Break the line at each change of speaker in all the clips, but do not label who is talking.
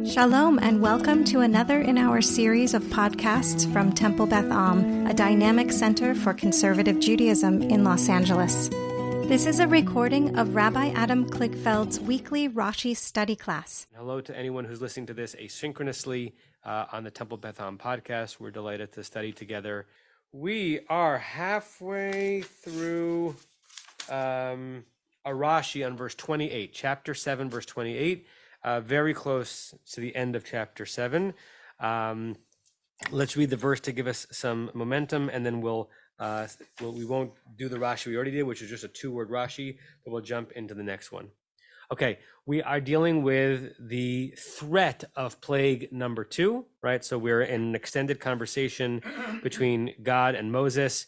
Shalom and welcome to another in our series of podcasts from Temple Beth Am, a dynamic center for conservative Judaism in Los Angeles. This is a recording of Rabbi Adam Kligfeld's weekly Rashi study class.
Hello to anyone who's listening to this asynchronously on the Temple Beth Am podcast. We're delighted to study together. We are halfway through a Rashi on verse 28, chapter 7, verse 28. Very close to the end of chapter 7. Let's read the verse to give us some momentum, and then we won't do the Rashi we already did, which is just a two-word Rashi, but we'll jump into the next one. Okay, we are dealing with the threat of plague number 2, right? So we're in an extended conversation between God and Moses.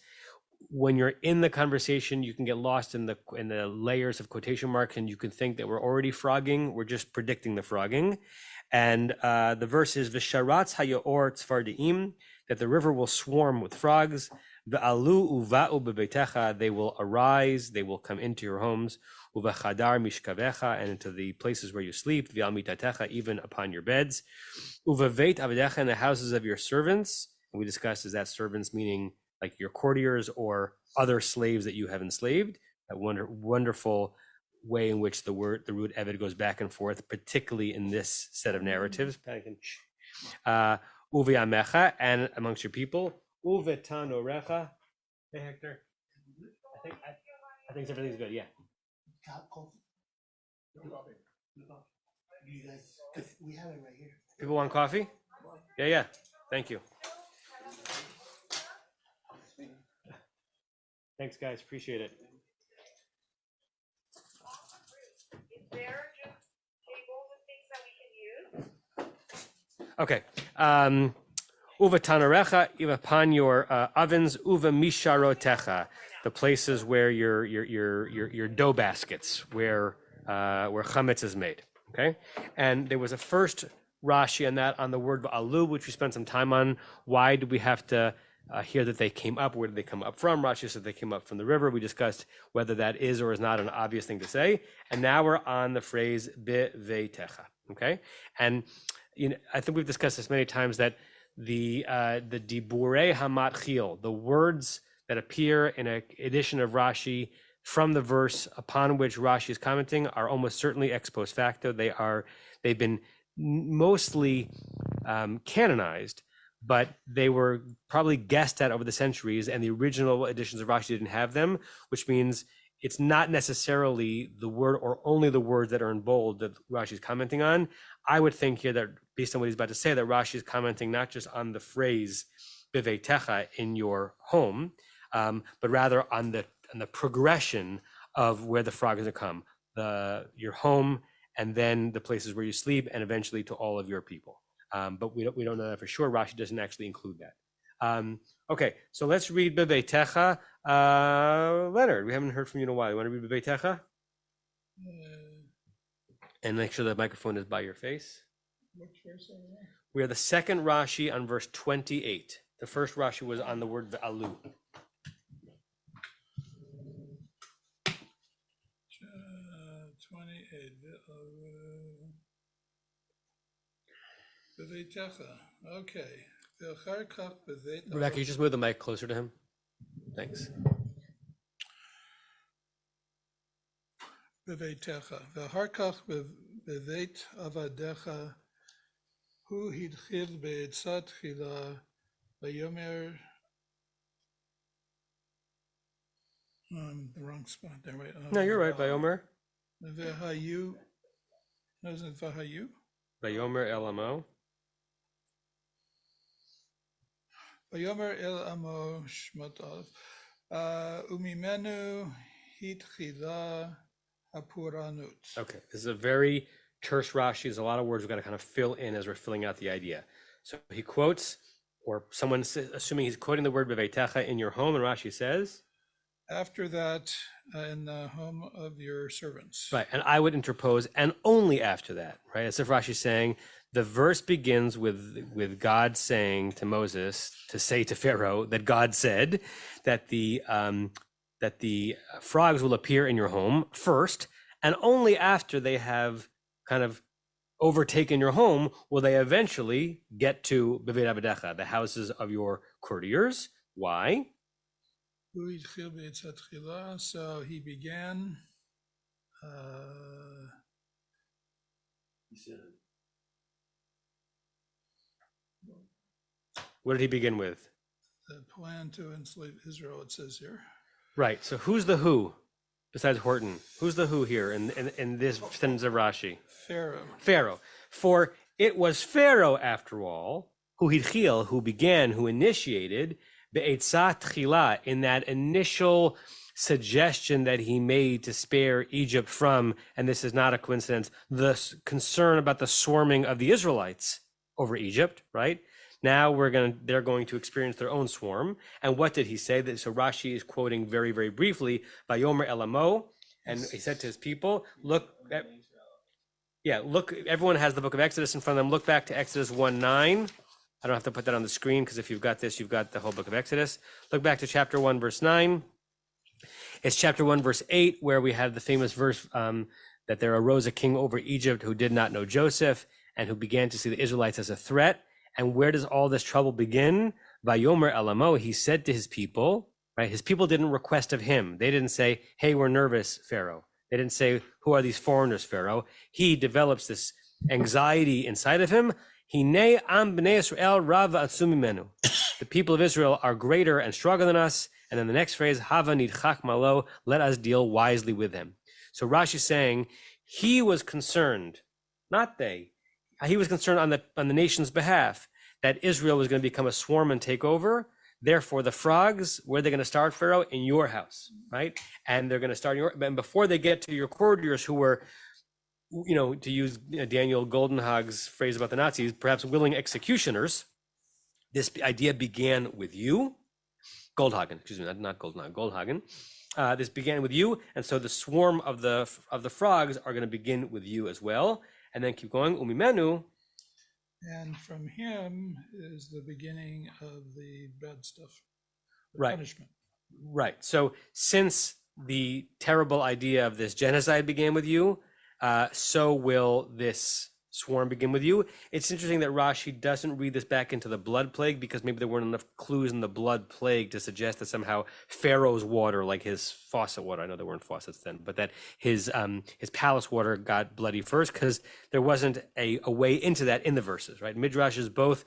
When you're in the conversation, you can get lost in the layers of quotation marks, and you can think that we're already frogging. We're just predicting the frogging. And the verse is V'sharatz hayor tzfardiim, that the river will swarm with frogs. V'alu uva'u bebetecha, they will arise, they will come into your homes. Uvachadar mishkavecha, and into the places where you sleep. V'al mitatecha, even upon your beds. Uvaveit avedecha, in the houses of your servants. And we discussed, is that servants meaning like your courtiers or other slaves that you have enslaved? That wonderful way in which the root eved goes back and forth, particularly in this set of narratives. Uve'amecha, and amongst your people. Uve'tanorecha. Hey, Hector. I think everything's good. Yeah.
You guys, 'cause we have it right here.
People want coffee? Yeah. Thank you. Thanks, guys. Appreciate it.
Is there just tables and things that we can use?
Okay. Uva tanarecha, upon your ovens, uva misharotecha, the places where your dough baskets, where chametz is made. Okay, and there was a first Rashi on that, on the word alu, which we spent some time on. Why do we have to hear that they came up? Where did they come up from? Rashi said they came up from the river. We discussed whether that is or is not an obvious thing to say. And now we're on the phrase beveitecha. Okay, and I think we've discussed this many times, that the diburei hamatchil, the words that appear in an edition of Rashi from the verse upon which Rashi is commenting, are almost certainly ex post facto. They've been mostly canonized, but they were probably guessed at over the centuries, and the original editions of Rashi didn't have them, which means it's not necessarily the word or only the words that are in bold that Rashi is commenting on. I would think here that, based on what he's about to say, that Rashi is commenting not just on the phrase beveitecha, in your home, but rather on the progression of where the frog is going to come, your home, and then the places where you sleep, and eventually to all of your people. But we don't know that for sure. Rashi doesn't actually include that. Okay, so let's read beveitecha. Leonard, we haven't heard from you in a while. You want to read beveitecha? And make sure the microphone is by your face.
Which verse are we on?
We are the second Rashi on verse 28. The first Rashi was on the word ve'alu.
28. Beveitecha. Okay.
Rebecca, you just move the mic closer to him. Thanks.
Beveitecha. V'harkach beveit avadecha hu hidchil be'etzat chila vayomer. The wrong spot there. Right.
No, you're right. Vayomer.
V'hayu. No, isn't it v'hayu?
Vayomer el amo.
Vayomer el amo Shemot umimenu hitchila hapuranut.
Okay, this is a very terse Rashi. There's a lot of words we've got to kind of fill in as we're filling out the idea. So he quotes, or someone assuming he's quoting the word beveitecha, in your home, and Rashi says,
after that, in the home of your servants.
Right, and I would interpose, and only after that, right? As if Rashi's saying, the verse begins with God saying to Moses to say to Pharaoh that God said that the frogs will appear in your home first, and only after they have kind of overtaken your home, will they eventually get to Bevei Avadecha, the houses of your courtiers? Why?
So he began.
What did he begin with?
The plan to enslave Israel, it says here.
Right. So who's the who besides Horton? Who's the who here in this sentence of Rashi?
Pharaoh.
Pharaoh. For it was Pharaoh, after all, who hitchil, who began, who initiated be'etzat tchila, in that initial suggestion that he made to spare Egypt from, and this is not a coincidence, the concern about the swarming of the Israelites over Egypt, right? Now they're going to experience their own swarm. And what did he say? So Rashi is quoting very, very briefly, Vayomer Elamo, and he said to his people, look, everyone has the book of Exodus in front of them. Look back to Exodus 1:9. I don't have to put that on the screen because if you've got this, you've got the whole book of Exodus. Look back to chapter 1, verse 9. It's chapter 1, verse 8, where we have the famous verse that there arose a king over Egypt who did not know Joseph and who began to see the Israelites as a threat. And where does all this trouble begin? Vayomer Elamo, he said to his people, right? His people didn't request of him. They didn't say, hey, we're nervous, Pharaoh. They didn't say, who are these foreigners, Pharaoh? He develops this anxiety inside of him. Hinei am bnei Israel rava atzum mimenu. The people of Israel are greater and stronger than us. And then the next phrase, hava nidchak malo, let us deal wisely with him. So Rashi is saying he was concerned, not they. He was concerned on the nation's behalf that Israel was going to become a swarm and take over. Therefore, the frogs, where are they going to start, Pharaoh? In your house, right? And they're going to start and before they get to your courtiers, who were, to use Daniel Goldenhag's phrase about the Nazis, perhaps willing executioners. This idea began with you, Goldhagen. Excuse me, not Goldenhag, Goldhagen. This began with you, and so the swarm of the frogs are going to begin with you as well. And then keep going, umimenu.
And from him is the beginning of the bad stuff, the
right.
punishment.
Right. So since the terrible idea of this genocide began with you, so will this swarm begin with you. It's interesting that Rashi doesn't read this back into the blood plague because maybe there weren't enough clues in the blood plague to suggest that somehow Pharaoh's water, like his faucet water, I know there weren't faucets then, but that his palace water got bloody first, because there wasn't a way into that in the verses, right? Midrash is both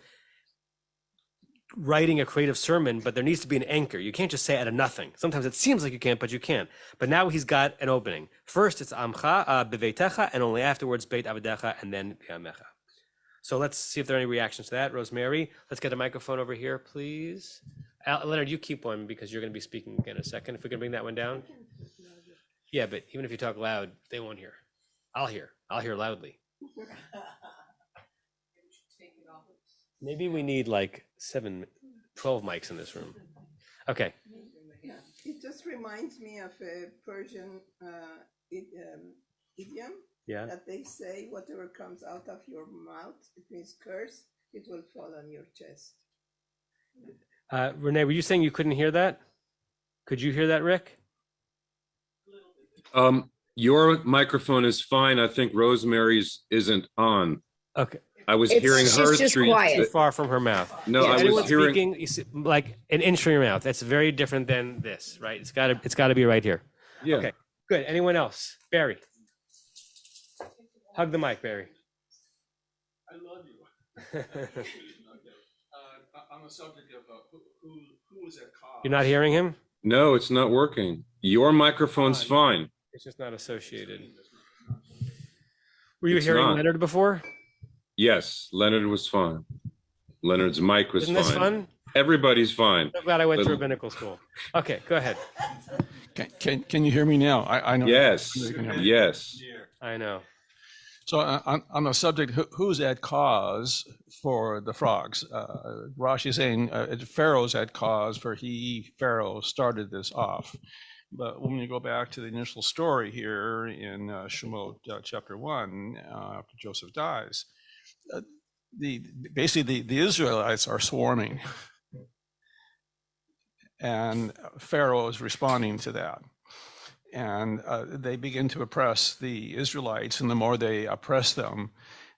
writing a creative sermon, but there needs to be an anchor. You can't just say out of nothing. Sometimes it seems like you can't, but you can. But now he's got an opening. First, it's Amcha beveitecha, and only afterwards Beit Avadecha, and then Be'amecha. So let's see if there are any reactions to that. Rosemary, let's get a microphone over here, please. Leonard, you keep one because you're going to be speaking again in a second. If we can bring that one down. Yeah, but even if you talk loud, they won't hear. I'll hear loudly. Maybe we need like 12 mics in this room. Okay.
Yeah, it just reminds me of a Persian idiom that they say, whatever comes out of your mouth, it means curse, it will fall on your chest.
Renee, were you saying you couldn't hear that? Could you hear that, Rick?
Your microphone is fine. I think Rosemary's isn't on.
Okay.
I was hearing hers
too far from her mouth.
No, I was hearing
speaking like an inch from your mouth. That's very different than this, right? It's got to be right here.
Yeah.
Okay. Good. Anyone else? Barry. Hug the mic, Barry.
I love you. On the subject of who was at cause.
You're not hearing him?
No, it's not working. Your microphone's fine.
It's just not associated. Were you hearing Leonard before?
Yes, Leonard was fine. Leonard's mic was
Isn't
fine.
this fun?
Everybody's fine.
I'm glad I went to rabbinical school. Okay, go ahead.
Can you hear me now? I know.
Yes. Yes.
I know.
So on the subject, who's at cause for the frogs? Rashi is saying Pharaoh's at cause, for Pharaoh started this off. But when you go back to the initial story here in Shemot chapter 1, after Joseph dies, basically the Israelites are swarming, and Pharaoh is responding to that. And they begin to oppress the Israelites, and the more they oppress them,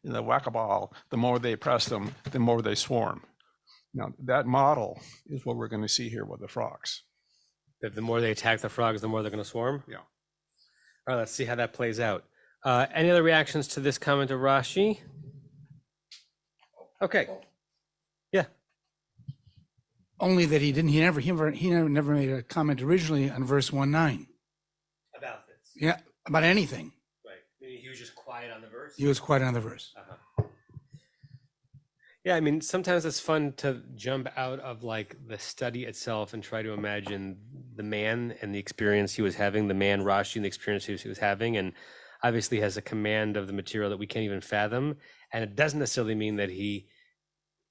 in the whack-a-ball, the more they press them, the more they swarm. Now, that model is what we're going to see here with the frogs.
That the more they attack the frogs, the more they're going to swarm?
Yeah.
All right, let's see how that plays out. Any other reactions to this comment of Rashi? Okay. Yeah.
Only that he never made a comment originally on verse 1:9.
About this.
Yeah, about anything.
Right. Meaning he was just quiet on the verse?
He was quiet on the verse.
Yeah, I mean, sometimes it's fun to jump out of like the study itself and try to imagine the man and the experience he was having, the man Rashi and the experience he was having, and obviously has a command of the material that we can't even fathom. And it doesn't necessarily mean that he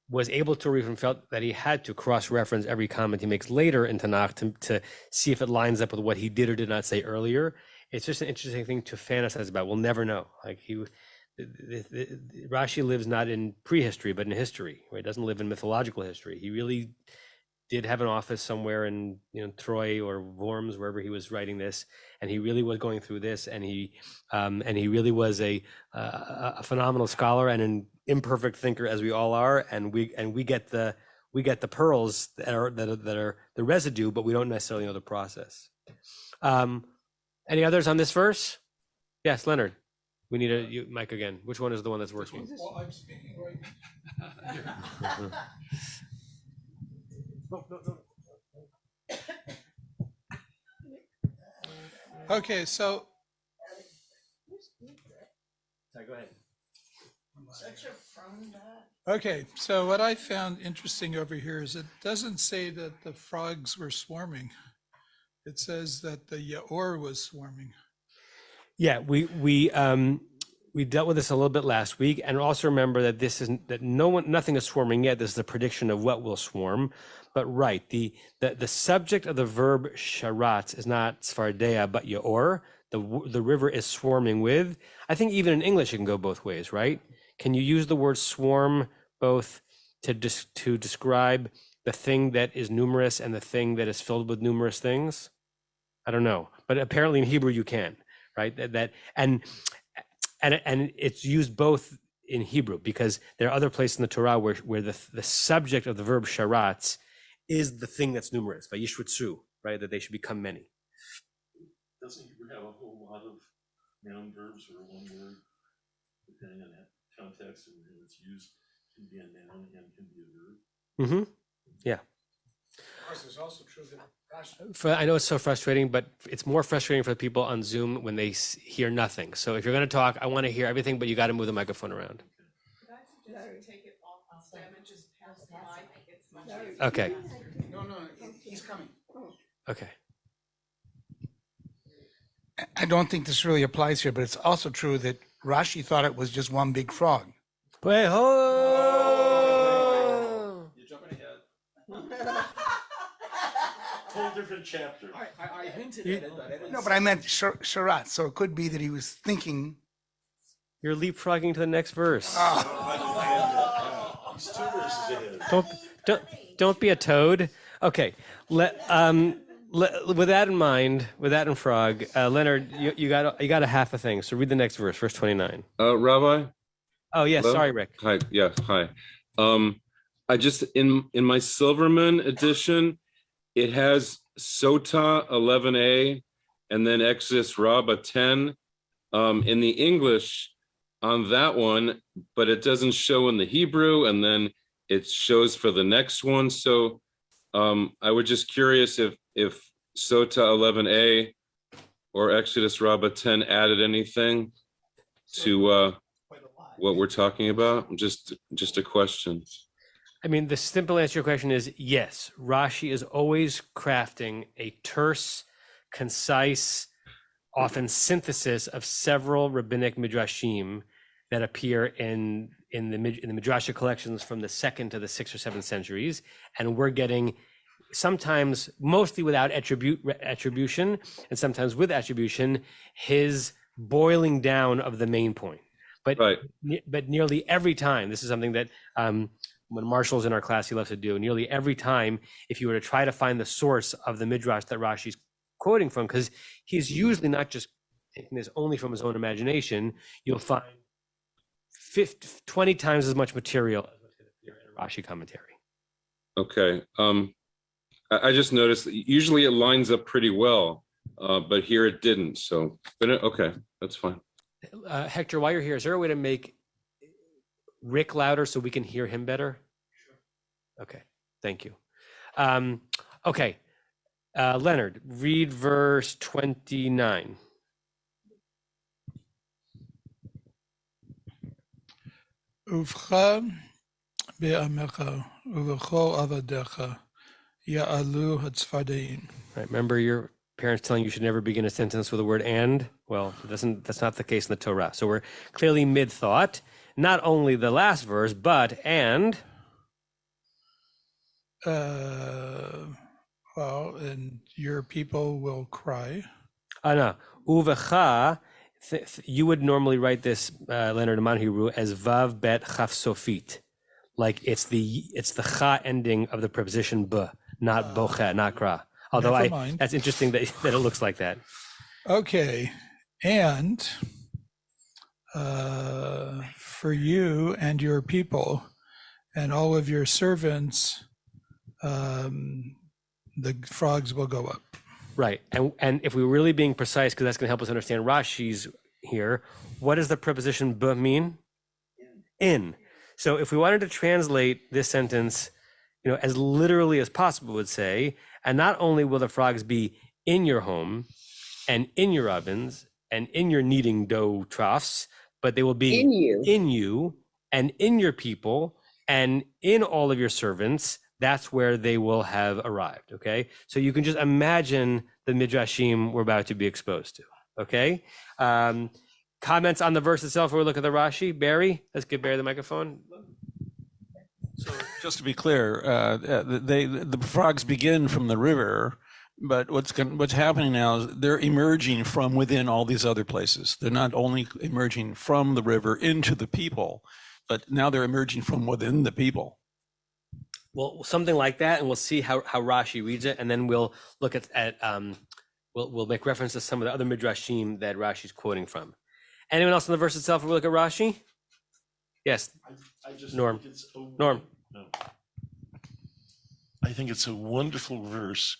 was able to, or even felt that he had to cross-reference every comment he makes later in Tanakh to see if it lines up with what he did or did not say earlier. It's just an interesting thing to fantasize about. We'll never know. Like Rashi lives not in prehistory, but in history. Right? He doesn't live in mythological history. He really did have an office somewhere in Troy or Worms, wherever he was writing this, and he really was going through this, and he really was a phenomenal scholar and an imperfect thinker, as we all are, and we get the pearls that are the residue, but we don't necessarily know the process. Any others on this verse? Yes, Leonard. We need a mic again. Which one is the one that's working?
Well, I'm speaking right. Okay, so
Sorry, go ahead.
okay, so what I found interesting over here is it doesn't say that the frogs were swarming. It says that the Yaor was swarming.
Yeah, we dealt with this a little bit last week, and also remember that this isn't that nothing is swarming yet. This is the prediction of what will swarm. But right, the subject of the verb sharatz is not Sfardea but Yaor. The river is swarming with. I think even in English it can go both ways, right? Can you use the word swarm both to describe the thing that is numerous and the thing that is filled with numerous things? I don't know, but apparently in Hebrew you can, right? And it's used both in Hebrew because there are other places in the Torah where the subject of the verb sharatz is the thing that's numerous, vayishrutzu, right? That they should become many.
Doesn't Hebrew have a whole lot of noun verbs or one word, depending on that context and when it's used, can be a noun and can be a verb?
Mm-hmm. Yeah.
Of course, it's also true that
I know it's so frustrating, but it's more frustrating for the people on Zoom when they hear nothing. So if you're going to talk, I want to hear everything, but you got to move the microphone around.
Could I suggest you take it off stem and just pass the mic? It's much easier.
Okay.
no, he's coming.
Okay.
I don't think this really applies here, but it's also true that Rashi thought it was just one big frog.
Wait, hold.
You're jumping ahead.
Whole different chapter.
I hinted at it, but I didn't.
No, but I meant sharat, so it could be that he was thinking.
You're leapfrogging to the next verse.
He's 2 verses ahead.
Don't be a toad. Okay. With that in mind, with that in frog, Leonard, you got a half a thing. So read the next verse 29.
Rabbi?
Oh yes,
Hello?
sorry, Rick.
Hi, yeah, hi. I just, in my Silverman edition, it has Sota 11a and then Exodus Rabbah 10. In the English on that one, but it doesn't show in the Hebrew, and then it shows for the next one. So I was just curious if Sota 11a or Exodus Rabbah 10 added anything to what we're talking about. Just a question.
I mean, the simple answer to your question is yes. Rashi is always crafting a terse, concise, often synthesis of several rabbinic midrashim that appear in the midrashic collections from the 2nd to the 6th or 7th centuries, and we're getting sometimes, mostly without attribution, and sometimes with attribution, his boiling down of the main point. But
Right.
But nearly every time, this is something that when Marshall's in our class, he loves to do. Nearly every time, if you were to try to find the source of the midrash that Rashi's quoting from, because he's usually not just taking this only from his own imagination, you'll find 20 times as much material as what's going to appear in a Rashi commentary.
Okay. I just noticed that usually it lines up pretty well, but here it didn't. So, but okay, that's fine.
Hector, while you're here, is there a way to make Rick louder so we can hear him better? Sure. Okay, thank you. Okay, Leonard, read verse 29.
Uvcha be'amecha uvechol avadecha ya'alu hatzfadein.
Right, remember your parents telling you should never begin a sentence with the word "and"? Well, that's not the case in the Torah. So we're clearly mid-thought. Not only the last verse, but and.
Well, and your people will cry.
No, uvecha. You would normally write this, Leonard, in Hebrew as vav bet chaf sofit, like it's the cha ending of the preposition b, not bocha, not kra. Although that's interesting that it looks like that.
Okay, and for you and your people and all of your servants, the frogs will go up.
Right, and if we were really being precise, because that's going to help us understand Rashi's here, what does the preposition b mean? In. So if we wanted to translate this sentence, as literally as possible, would say, and not only will the frogs be in your home and in your ovens and in your kneading dough troughs, but they will be in you and in your people and in all of your servants. That's where they will have arrived, okay? So you can just imagine the midrashim we're about to be exposed to, okay? Comments on the verse itself, or we look at the Rashi. Barry, let's give Barry the microphone.
So just to be clear, the frogs begin from the river, but what's happening now is they're emerging from within all these other places. They're not only emerging from the river into the people, but now they're emerging from within the people.
Well, something like that, and we'll see how Rashi reads it, and then we'll look at we'll make reference to some of the other midrashim that Rashi's quoting from. Anyone else on the verse itself? We'll look at Rashi. Yes,
I just
Norm.
think it's
Norm.
No. I think it's a wonderful verse,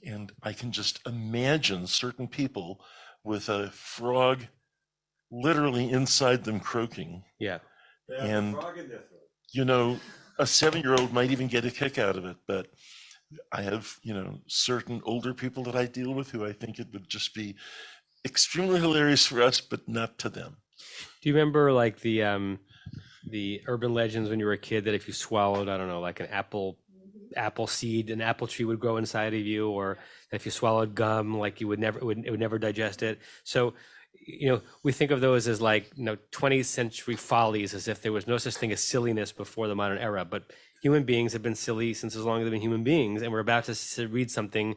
and I can just imagine certain people with a frog literally inside them croaking.
Yeah.
And a 7-year-old might even get a kick out of it, but I have, certain older people that I deal with who I think it would just be extremely hilarious for us, but not to them.
Do you remember like the urban legends when you were a kid that if you swallowed, I don't know, like an apple seed, an apple tree would grow inside of you, or if you swallowed gum, like it would never digest it. So, we think of those as like, 20th century follies, as if there was no such thing as silliness before the modern era. But human beings have been silly since as long as they've been human beings, and we're about to read something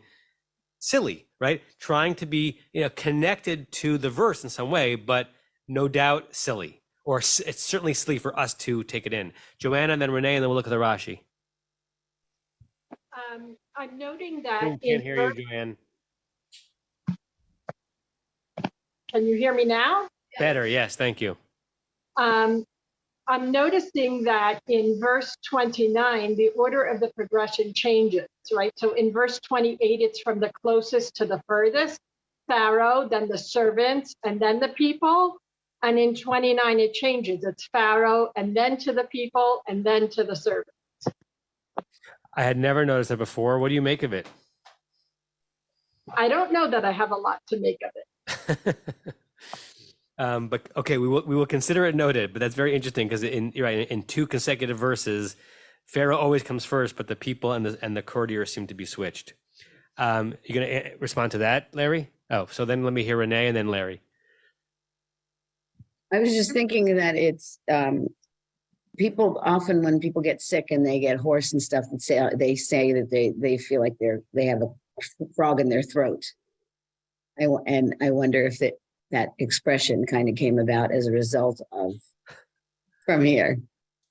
silly, right? Trying to be, connected to the verse in some way, but no doubt silly, or it's certainly silly for us to take it in. Joanna, and then Renee, and then we'll look at the Rashi.
I'm noting that.
Can't hear you, Joanne.
Can you hear me now?
Better, yes, thank you.
I'm noticing that in verse 29, the order of the progression changes, right? So in verse 28, it's from the closest to the furthest, Pharaoh, then the servants, and then the people. And in 29, it changes. It's Pharaoh, and then to the people, and then to the servants.
I had never noticed that before. What do you make of it?
I don't know that I have a lot to make of it.
But okay, we will consider it noted. But that's very interesting because in 2 consecutive verses, Pharaoh always comes first, but the people and the courtiers seem to be switched. You gonna respond to that, Larry? Oh, so then let me hear Renee and then Larry.
I was just thinking that it's people often, when people get sick and they get hoarse and stuff, they say that they feel like they have a frog in their throat. And I wonder if that expression kind of came about as a result of from here.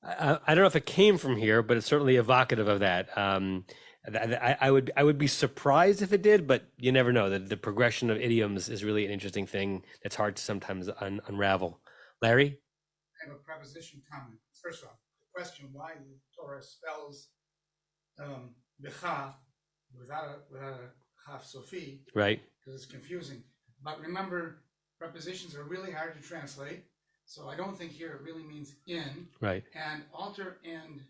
I don't know if it came from here, but it's certainly evocative of that. I would be surprised if it did, but you never know. The progression of idioms is really an interesting thing that's hard to sometimes unravel. Larry?
have a preposition comment. First off, the question why the Torah spells B'cha without a Chaf Sofi,
Right.
because it's confusing. But remember, prepositions are really hard to translate. So I don't think here it really means in.
Right.
And altar and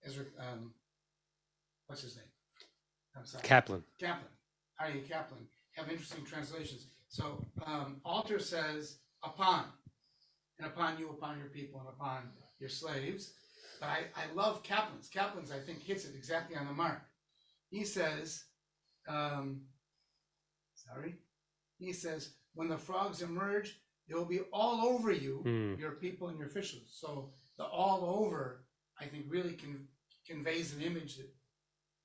Ezra, what's his name? I'm sorry.
Kaplan.
Aryeh Kaplan have interesting translations. So altar says upon, and upon you, upon your people, and upon your slaves. But I love Kaplan's. Kaplan's, I think, hits it exactly on the mark. He says, he says, when the frogs emerge, they will be all over you, your people and your officials. So the all over, I think, really conveys an image that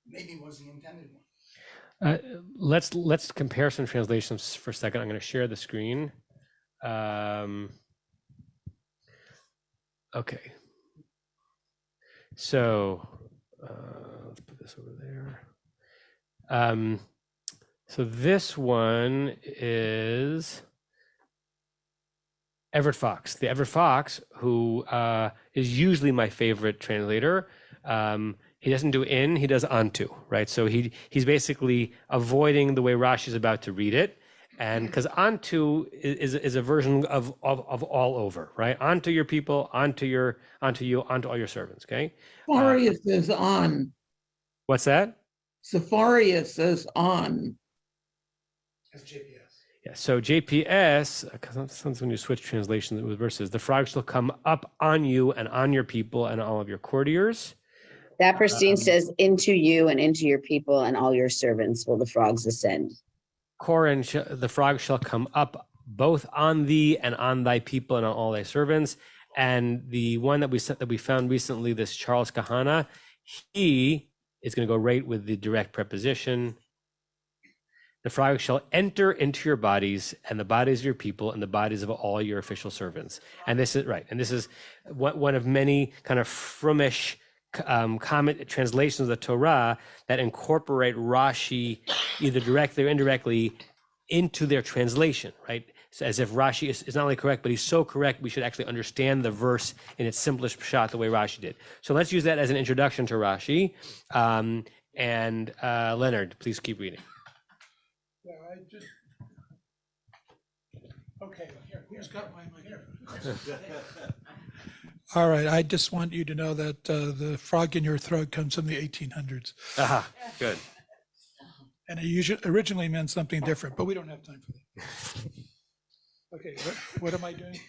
maybe was the intended one.
Let's compare some translations for a second. I'm going to share the screen. Okay. So let's put this over there. So this one is Everett Fox. The Everett Fox, who is usually my favorite translator. He doesn't do in, he does onto, right? So he's basically avoiding the way Rashi is about to read it. And because onto is a version of all over, right? Onto your people, onto you, onto all your servants, okay?
Safari says on.
What's that?
Safari says on.
That's JPS.
Yeah, so JPS, sometimes when you switch translations with verses, the frogs shall come up on you and on your people and all of your courtiers.
That Pristine says, into you and into your people and all your servants will the frogs ascend.
Koran, the frogs shall come up both on thee and on thy people and on all thy servants. And the one that we found recently, this Charles Kahana, he is going to go right with the direct preposition. The frogs shall enter into your bodies and the bodies of your people and the bodies of all your official servants. And this is right. And this is one of many kind of frumish comment translations of the Torah that incorporate Rashi either directly or indirectly into their translation, right? So as if Rashi is not only correct, but he's so correct, we should actually understand the verse in its simplest pshat the way Rashi did. So let's use that as an introduction to Rashi. And Leonard, please keep reading.
Yeah, okay, who's got my microphone? All right, I just want you to know that the frog in your throat comes from the 1800s.
Aha, good.
And it originally meant something different, but we don't have time for that. Okay, what am I doing?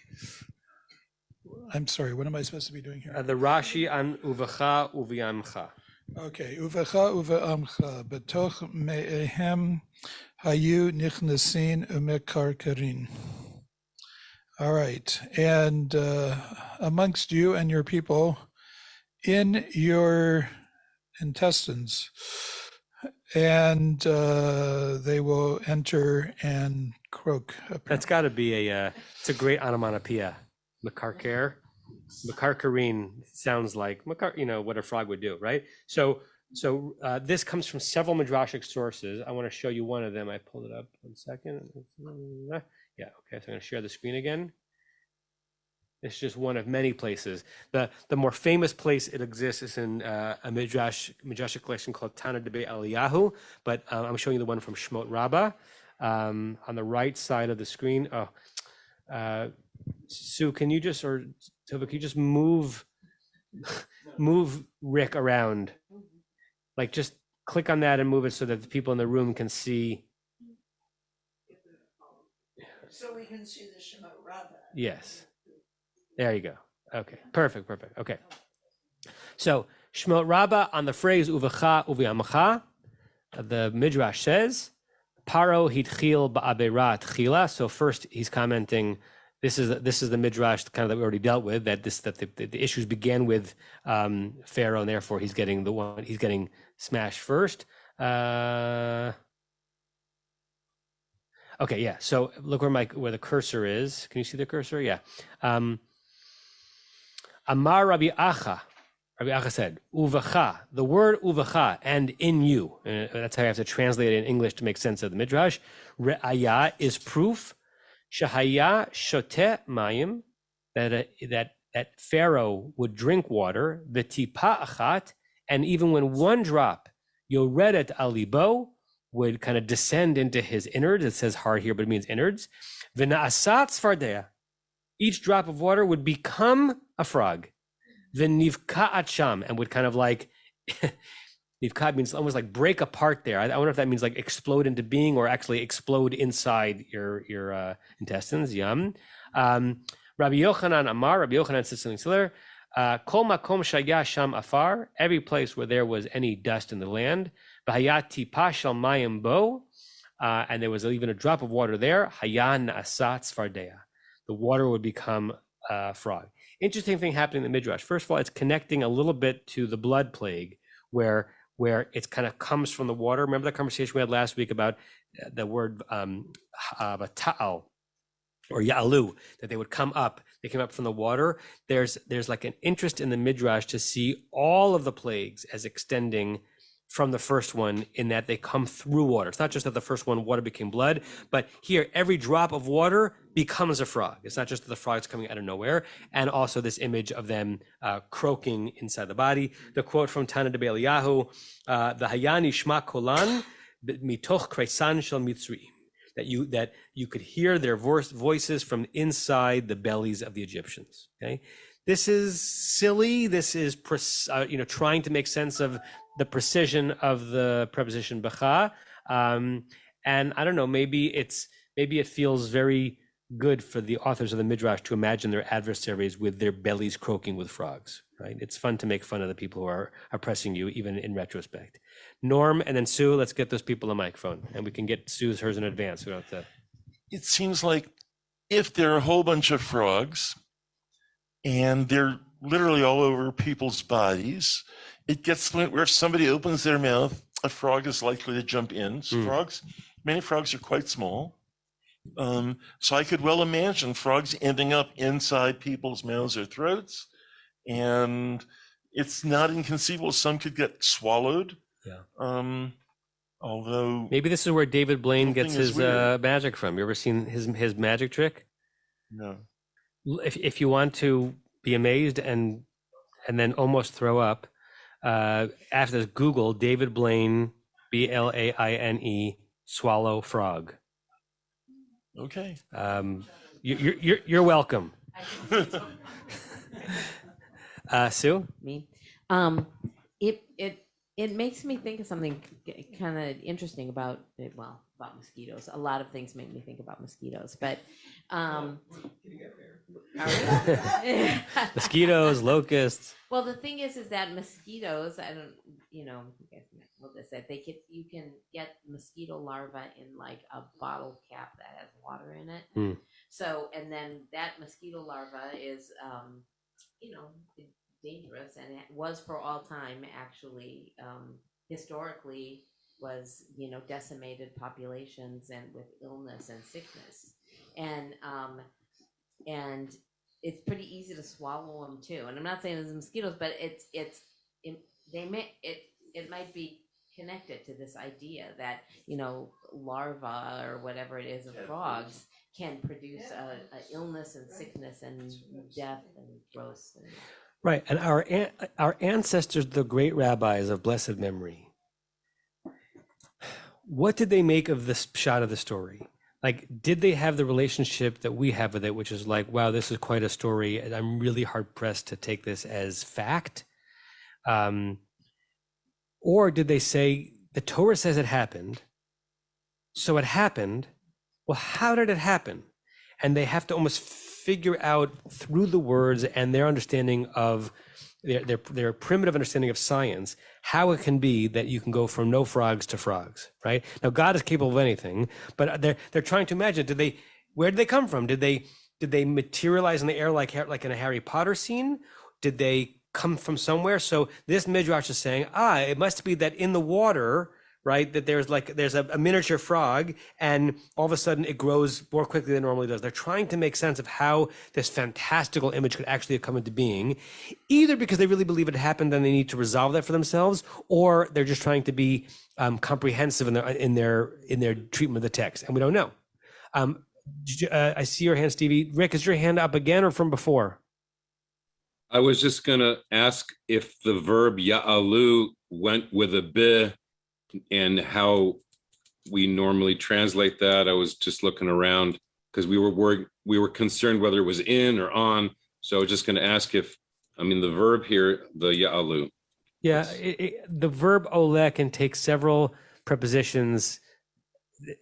I'm sorry, what am I supposed to be doing here?
The Rashi on Uvacha Uviamcha.
Okay, Uvacha Uvaamcha, betoch me'ehem hayu nichnasin umekarkarin. All right, and amongst you and your people, in your intestines, and they will enter and croak.
That's got to be it's a great onomatopoeia. Mekarker, mekarkarin sounds like what a frog would do, right? So this comes from several midrashic sources. I want to show you one of them. I pulled it up 1 second. Yeah, okay, so I'm going to share the screen again. It's just one of many places. The more famous place it exists is in a midrashic collection called Tana Debe Eliyahu, but I'm showing you the one from Shemot Rabbah on the right side of the screen. Sue, can you just, or Tova, can you just move Rick around? Like just click on that and move it so that the people in the room can see.
So we can see the Shemot Rabbah.
Yes. There you go. Okay. Perfect. Okay. So Shemot Rabbah on the phrase Uvacha Uviamcha, the Midrash says, Paro hitchil ba'aberat chila. So first he's commenting, this is the Midrash kind of that we already dealt with, that the issues began with Pharaoh, and therefore he's getting smashed first. Okay, yeah. So look where the cursor is. Can you see the cursor? Yeah. Amar Rabbi Acha. Rabbi Acha said, Uvacha, the word Uvacha, and in you. And that's how you have to translate it in English to make sense of the Midrash. Re'aya is proof. Shahaya shoteh mayim. that Pharaoh would drink water, v'tipa achat, and even when one drop, yoredet alibo, would kind of descend into his innards. It says heart here, but it means innards. V'na'asat sfardea, each drop of water would become a frog. V'nivka'at sham, and would kind of like, nivka means almost like break apart there. I wonder if that means like explode into being or actually explode inside your intestines. Yum. Rabbi Yochanan Amar, Rabbi Yochanan says something similar. Kol makom shaya sham afar, every place where there was any dust in the land. V'hayati pashal mayim bo, and there was even a drop of water there. Hayan asat sfardea, the water would become a frog. Interesting thing happening in the Midrash. First of all, it's connecting a little bit to the blood plague, where it kind of comes from the water. Remember that conversation we had last week about the word ta'al, or ya'alu, that they would come up. They came up from the water. There's like an interest in the Midrash to see all of the plagues as extending from the first one, in that they come through water. It's not just that the first one, water became blood, but here, every drop of water becomes a frog. It's not just that the frog's coming out of nowhere, and also this image of them croaking inside the body. The quote from Tana de Eliyahu, the Hayani Shma Kolan, mitoch kresan shel mitzriim, that you could hear their voices from inside the bellies of the Egyptians. Okay, this is silly. This is trying to make sense of the precision of the preposition b'cha, and I don't know. Maybe it feels very good for the authors of the Midrash to imagine their adversaries with their bellies croaking with frogs. Right? It's fun to make fun of the people who are oppressing you, even in retrospect. Norm and then Sue, let's get those people a microphone, and we can get Sue's hers in advance. We don't have to. It seems like if there are a whole bunch of frogs, and they're literally all over people's bodies, it gets to the point where if somebody opens their mouth, a frog is likely to jump in. So many frogs are quite small. So I could well imagine frogs ending up inside people's mouths or throats. And it's not inconceivable some could get swallowed. Yeah. Although maybe this is where David Blaine gets his magic from. You ever seen his magic trick? No. If you want to be amazed and then almost throw up, after this, Google David Blaine, Blaine, swallow frog. Okay. You're welcome. Sue?
Me. It makes me think of something kind of interesting about mosquitoes. A lot of things make me think about mosquitoes, but
mosquitoes, locusts.
Well, the thing is that mosquitoes, you can get mosquito larvae in like a bottle cap that has water in it. So, and then that mosquito larva is, dangerous, and it was for all time, actually, historically was, decimated populations and with illness and sickness. And it's pretty easy to swallow them too. And I'm not saying it's mosquitoes, but it might be connected to this idea that, larva or whatever it is of frogs can produce a illness and sickness and death and gross.
Right, and our ancestors, the great rabbis of blessed memory, what did they make of this shot of the story? Like, did they have the relationship that we have with it, which is like, wow, this is quite a story, and I'm really hard pressed to take this as fact? Or did they say, the Torah says it happened, so it happened, well, how did it happen? And they have to almost figure out through the words and their understanding of their primitive understanding of science, how it can be that you can go from no frogs to frogs, right? Now, God is capable of anything, but they're trying to imagine, where did they come from? Did they materialize in the air like in a Harry Potter scene? Did they come from somewhere? So this Midrash is saying, it must be that in the water, right, that there's a miniature frog, and all of a sudden it grows more quickly than it normally does. They're trying to make sense of how this fantastical image could actually have come into being, either because they really believe it happened and they need to resolve that for themselves, or they're just trying to be comprehensive in their treatment of the text, and we don't know. I see your hand, Stevie. Rick, is your hand up again or from before?
I was just gonna ask if the verb ya'alu went with a bih and how we normally translate that. I was just looking around because we were concerned whether it was in or on. So I was just gonna ask if, the verb here, the ya'alu.
Yeah, the verb ole can take several prepositions.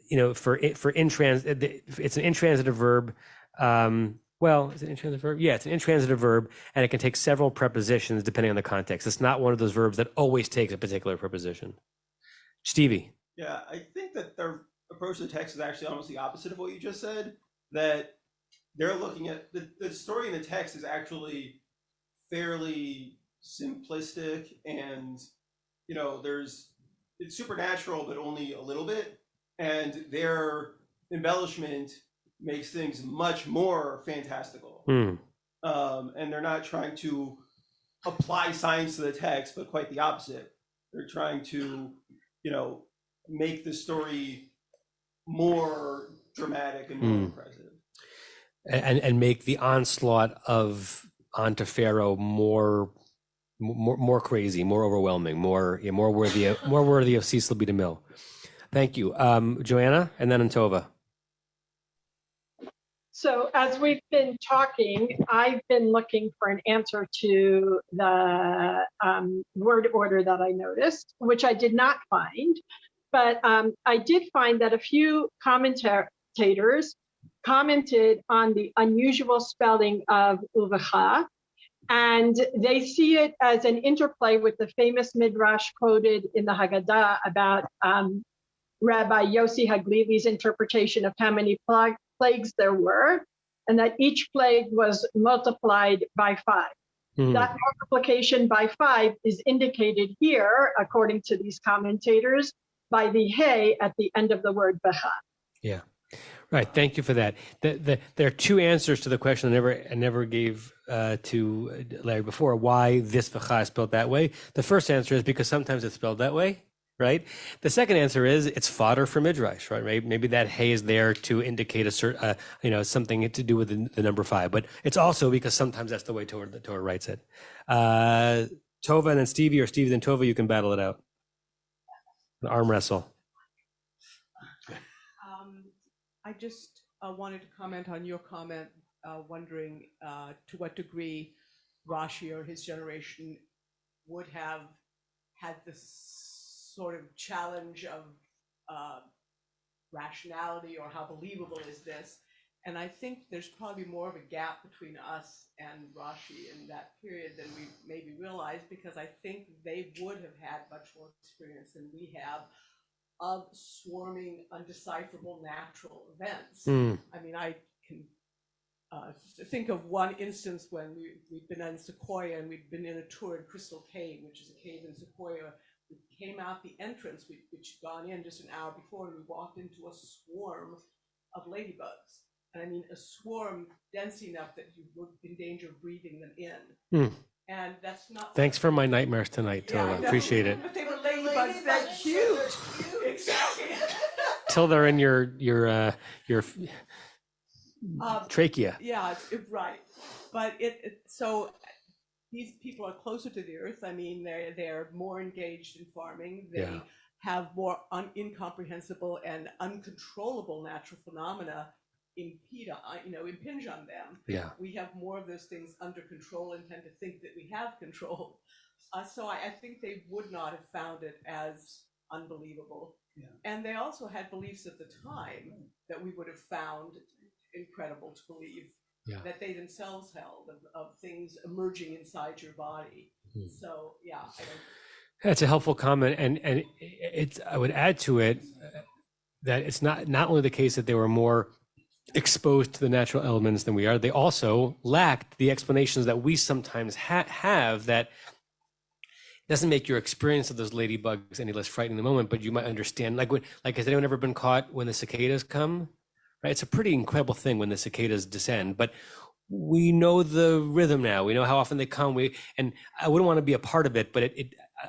It's an intransitive verb. Is it an intransitive verb? Yeah, it's an intransitive verb, and it can take several prepositions depending on the context. It's not one of those verbs that always takes a particular preposition. Stevie.
Yeah, I think that their approach to the text is actually almost the opposite of what you just said. That they're looking at the story in the text is actually fairly simplistic, and it's supernatural, but only a little bit. And their embellishment makes things much more fantastical. And they're not trying to apply science to the text, but quite the opposite. They're trying to, make the story more dramatic and more impressive.
And make the onslaught onto Pharaoh more crazy, more overwhelming, more worthy of Cecil B. DeMille. Thank you. Joanna, and then Antova.
So as we've been talking, I've been looking for an answer to the word order that I noticed, which I did not find. But I did find that a few commentators commented on the unusual spelling of uvacha, and they see it as an interplay with the famous midrash quoted in the Haggadah about Rabbi Yossi Haglivi's interpretation of how many plagues there were, and that each plague was multiplied by 5. That multiplication by 5 is indicated here, according to these commentators, by the hey at the end of the word becha.
Yeah, right. Thank you for that. There are two answers to the question I never gave to Larry before. Why this becha is spelled that way? The first answer is because sometimes it's spelled that way. Right. The second answer is it's fodder for midrash, right? Maybe that hey is there to indicate a certain, something to do with the number 5. But it's also because sometimes that's the way the Torah writes it. Tova and then Stevie, or Stevie then Tova, you can battle it out. An arm wrestle.
I just wanted to comment on your comment, wondering to what degree Rashi or his generation would have had this sort of challenge of rationality, or how believable is this? And I think there's probably more of a gap between us and Rashi in that period than we maybe realize, because I think they would have had much more experience than we have of swarming, undecipherable natural events. I can think of one instance when we'd been in Sequoia, and we'd been in a tour in Crystal Cave, which is a cave in Sequoia. We came out the entrance, which had gone in just an hour before, and we walked into a swarm of ladybugs. And a swarm dense enough that you would be in danger of breathing them in. And that's not.
Thanks for my nightmares tonight, Tova.
Yeah,
appreciate
but they were ladybugs that huge. Exactly.
Till they're in your trachea.
Yeah, right. But so these people are closer to the earth. They're more engaged in farming. They have more incomprehensible and uncontrollable natural phenomena impinge on them.
Yeah.
We have more of those things under control and tend to think that we have control. So I think they would not have found it as unbelievable. Yeah. And they also had beliefs at the time that we would have found incredible to believe, that they themselves held, of things emerging inside your body. So
that's a helpful comment, and I would add to it that it's not only the case that they were more exposed to the natural elements than we are, they also lacked the explanations that we sometimes have that doesn't make your experience of those ladybugs any less frightening in the moment, but you might understand, has anyone ever been caught when the cicadas come? Right? It's a pretty incredible thing when the cicadas descend, but we know the rhythm now. We know how often they come. And I wouldn't want to be a part of it, but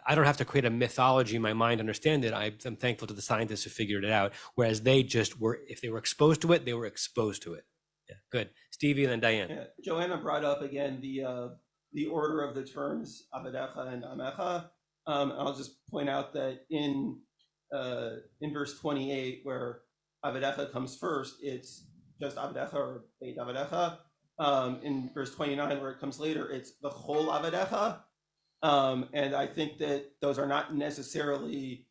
I don't have to create a mythology in my mind to understand it. I'm thankful to the scientists who figured it out. Whereas they just were, if they were exposed to it, they were exposed to it. Yeah, good. Stevie and then Diane.
Yeah. Joanna brought up again the order of the terms Avadecha and Amecha. I'll just point out that in verse 28, where Avadecha comes first, it's just Avadecha or Beit Avadecha. In verse 29, where it comes later, it's the whole Avadecha. And I think that those are not necessarily,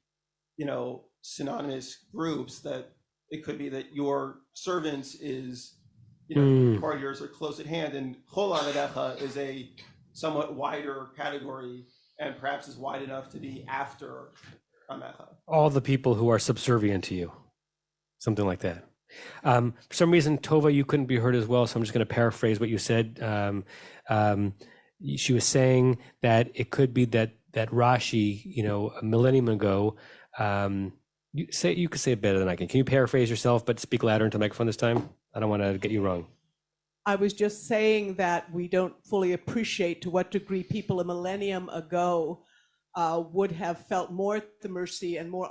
synonymous groups. That it could be that your servants is, part of yours are close at hand, and Chol Avadecha is a somewhat wider category, and perhaps is wide enough to be after Amecha.
All the people who are subservient to you, something like that. For some reason, Tova, you couldn't be heard as well, so I'm just going to paraphrase what you said. She was saying that it could be that Rashi, a millennium ago, you could say it better than I can. Can you paraphrase yourself, but speak louder into the microphone this time? I don't want to get you wrong.
I was just saying that we don't fully appreciate to what degree people a millennium ago would have felt more at the mercy and more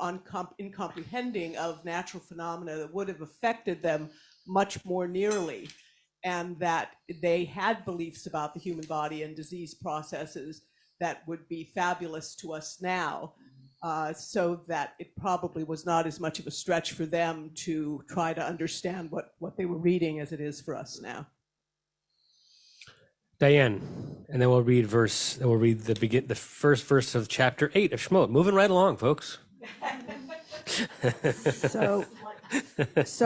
incomprehending of natural phenomena that would have affected them much more nearly, and that they had beliefs about the human body and disease processes that would be fabulous to us now, so that it probably was not as much of a stretch for them to try to understand what they were reading as it is for us now.
Diane, and then we'll read the first verse of chapter 8 of Shemot. Moving right along, folks.
So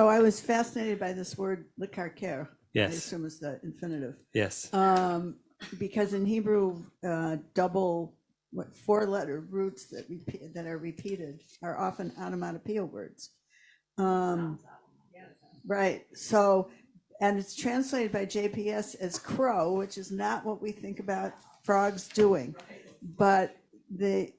I was fascinated by this word likarker.
Yes.
I assume it's the infinitive.
Yes.
Because in Hebrew, four-letter roots that are repeated are often onomatopoeia words. Right. So, and it's translated by JPS as crow, which is not what we think about frogs doing. But the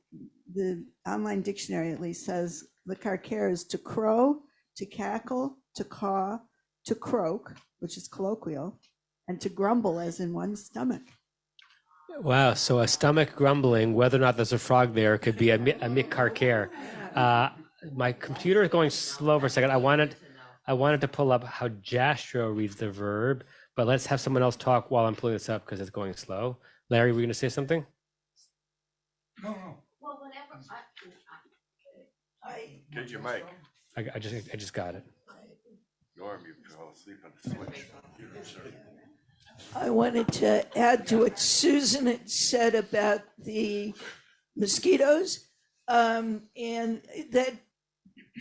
online dictionary at least says likarker is to crow, to cackle, to caw, to croak, which is colloquial, and to grumble as in one's stomach.
Wow. So a stomach grumbling, whether or not there's a frog there, could be a mikarker. My computer is going slow for a second. I wanted to pull up how Jastro reads the verb, but let's have someone else talk while I'm pulling this up because it's going slow. Larry, were you going to say something?
No.
Well, whenever
Get your mic.
I just got it.
Norm, you fell asleep on the switch.
I wanted to add to what Susan had said about the mosquitoes, and that